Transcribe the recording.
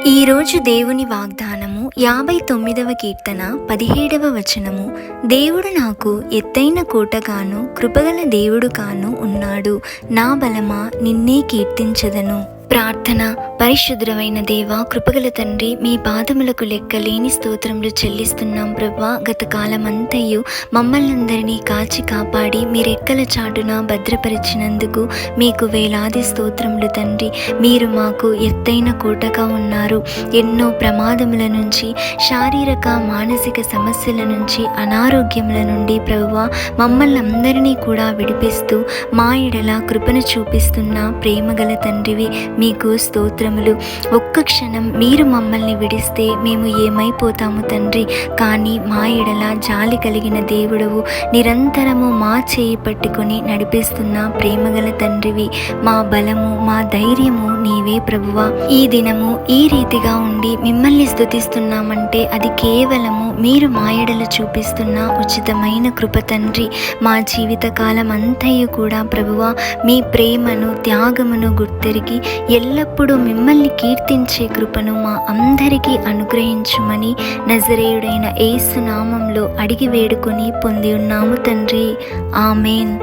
ఈరోజు దేవుని వాగ్దానము 59వ కీర్తన 17వ వచనము. దేవుడు నాకు ఎత్తైన కోటగాను కృపగల దేవుడు కాను ఉన్నాడు. నా బలమా నిన్నే కీర్తించదను. ప్రార్థన. పరిశుద్ధమైన దేవా, కృపగల తండ్రి, మీ పాదములకు లెక్కలేని స్తోత్రములు చెల్లిస్తున్నాం ప్రభా. గత కాలమంతయు మమ్మల్ని అందరినీ కాచి కాపాడి మీరెక్కల చాటున భద్రపరిచినందుకు మీకు వేలాది స్తోత్రములు తండ్రి. మీరు మాకు ఎత్తైన కోటగా ఉన్నారు. ఎన్నో ప్రమాదముల నుంచి, శారీరక మానసిక సమస్యల నుంచి, అనారోగ్యముల నుండి ప్రభువా మమ్మల్ని అందరినీ కూడా విడిపిస్తూ మా ఎడల కృపను చూపిస్తున్న ప్రేమగల తండ్రివి, మీకు స్తోత్రములు. ఒక్క క్షణం మీరు మమ్మల్ని విడిస్తే మేము ఏమైపోతాము తండ్రి. కానీ మా ఎడల జాలి కలిగిన దేవుడవు, నిరంతరము మా చేయి పట్టుకొని నడిపిస్తున్న ప్రేమగల తండ్రివి. మా బలము, మా ధైర్యము నీవే ప్రభువా. ఈ దినము ఈ రీతిగా ఉండి మిమ్మల్ని స్తుతిస్తున్నామంటే అది కేవలము మీరు మా ఎడల చూపిస్తున్న ఉచితమైన కృప తండ్రి. మా జీవిత కాలం అంతయు కూడా ప్రభువా మీ ప్రేమను, త్యాగమును గుర్తెరిగి ఎల్లప్పుడూ మిమ్మల్ని కీర్తించే కృపను మా అందరికీ అనుగ్రహించుమని నజరేయుడైన యేసు నామంలో అడిగి వేడుకొని పొంది ఉన్నాము తండ్రి. ఆమేన్.